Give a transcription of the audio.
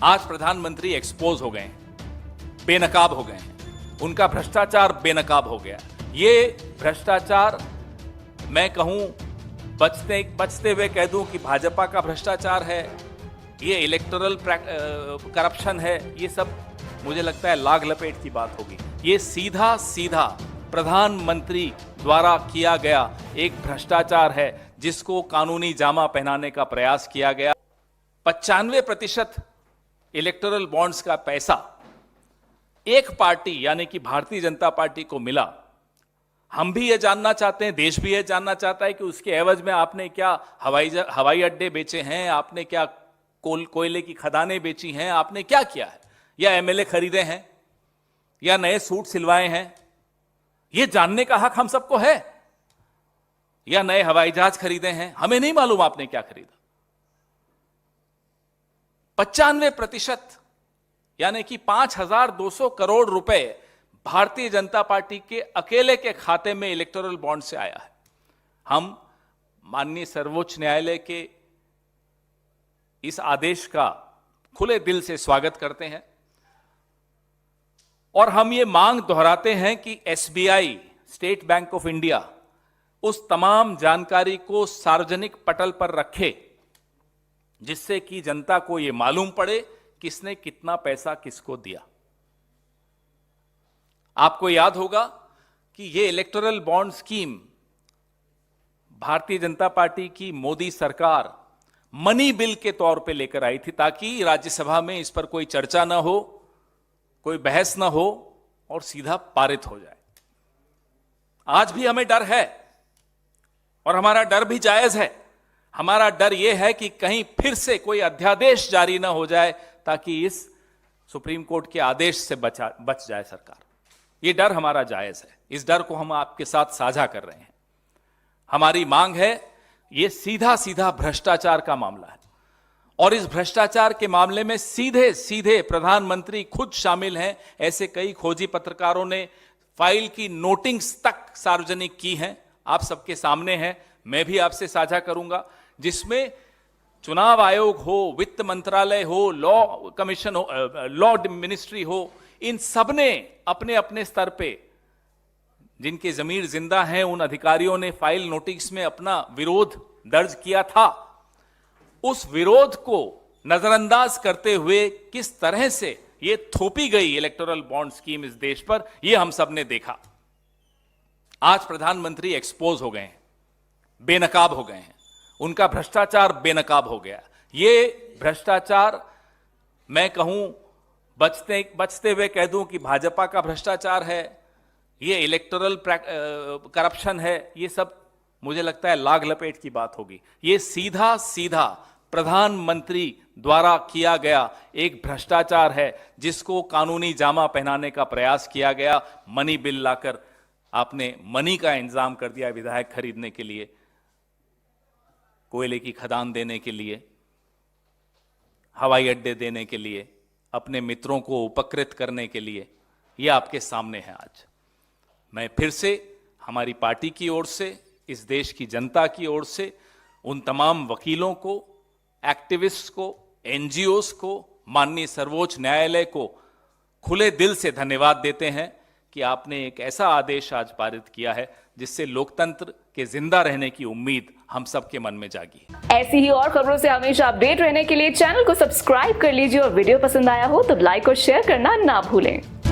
आज प्रधानमंत्री एक्सपोज हो गए हैं, बेनकाब हो गए हैं, उनका भ्रष्टाचार बेनकाब हो गया। ये भ्रष्टाचार मैं कहूं बचते हुए कह दूं कि भाजपा का भ्रष्टाचार है, ये इलेक्टोरल करप्शन है, ये सब मुझे लगता है लाग लपेट की बात होगी। ये सीधा सीधा प्रधानमंत्री द्वारा किया गया एक भ्रष्टाचार है जिसको कानूनी जामा पहनाने का प्रयास किया गया। 95% इलेक्टोरल बॉन्ड्स का पैसा एक पार्टी यानी कि भारतीय जनता पार्टी को मिला। हम भी ये जानना चाहते हैं, देश भी ये जानना चाहता है कि उसके एवज में आपने क्या हवाई अड्डे बेचे हैं, आपने क्या कोयले की खदानें बेची हैं, आपने क्या किया है, या एमएलए खरीदे हैं, या नए सूट सिलवाए हैं। ये जानने का हक हम सबको है। या नए हवाई जहाज खरीदे हैं, हमें नहीं मालूम आपने क्या खरीदा। 95% यानी कि 5,200 करोड़ रुपए भारतीय जनता पार्टी के अकेले के खाते में इलेक्टोरल बॉन्ड से आया है। हम माननीय सर्वोच्च न्यायालय के इस आदेश का खुले दिल से स्वागत करते हैं और हम ये मांग दोहराते हैं कि SBI, state bank of India, उस तमाम जानकारी को सार्वजनिक पटल पर रखे जिससे कि जनता को यह मालूम पड़े किसने कितना पैसा किसको दिया। आपको याद होगा कि यह electoral bond scheme Bharatiya Janata party की मोदी सरकार मनी बिल के तौर पे लेकर आई थी ताकि राज्यसभा में इस पर कोई चर्चा ना हो, कोई बहस ना हो और सीधा पारित हो जाए। आज भी हमें डर है और हमारा डर भी जायज है। हमारा डर यह है कि कहीं फिर से कोई अध्यादेश जारी ना हो जाए ताकि इस सुप्रीम कोर्ट के आदेश से बच जाए सरकार। यह डर हमारा जायज है। इस डर को हम आपके साथ साझा कर रहे हैं। हमारी मांग है, यह सीधा सीधा भ्रष्टाचार का मामला है और इस भ्रष्टाचार के मामले में सीधे सीधे प्रधानमंत्री खुद शामिल हैं। ऐसे कई खोजी पत्रकारों ने फाइल की नोटिंग्स तक सार्वजनिक की हैं, आप सबके सामने हैं। मैं भी आपसे साझा करूंगा, जिसमें चुनाव आयोग हो, वित्त मंत्रालय हो, लॉ कमीशन हो, लॉ मिनिस्ट्री हो, इन सब ने अपने अपने स्तर पे जिनके जमीर जिंदा हैं उन अधिकारियों ने फाइल नोटिस में अपना विरोध दर्ज किया था। उस विरोध को नजरअंदाज करते हुए किस तरह से यह थोपी गई इलेक्टोरल बॉन्ड स्कीम इस देश पर, यह हम सब ने देखा। आज प्रधानमंत्री एक्सपोज हो गए हैं, बेनकाब हो गए हैं, उनका भ्रष्टाचार बेनकाब हो गया। यह भ्रष्टाचार मैं कहूं बचते हुए कह दूं कि भाजपा का भ्रष्टाचार है, यह इलेक्टोरल करप्शन है, यह सब मुझे लगता है लाग लपेट की बात होगी। यह सीधा सीधा प्रधानमंत्री द्वारा किया गया एक भ्रष्टाचार है जिसको कानूनी जामा पहनाने का प्रयास किया गया। मनी बिल लाकर आपने मनी का इंतजाम कर दिया विधायक खरीदने के लिए, कोयले की खदान देने के लिए, हवाई अड्डे देने के लिए, अपने मित्रों को उपकृत करने के लिए। यह आपके सामने है। आज मैं फिर से हमारी पार्टी की ओर से, इस देश की जनता की ओर से उन तमाम वकीलों को, एक्टिविस्ट को, एनजीओस को, माननीय सर्वोच्च न्यायालय को खुले दिल से धन्यवाद देते हैं कि आपने एक ऐसा आदेश आज पारित किया है जिससे लोकतंत्र के जिंदा रहने की उम्मीद हम सबके मन में जागी है। ऐसी ही और खबरों से हमेशा अपडेट रहने के लिए चैनल को सब्सक्राइब कर लीजिए और वीडियो पसंद आया हो तो लाइक और शेयर करना ना भूलें।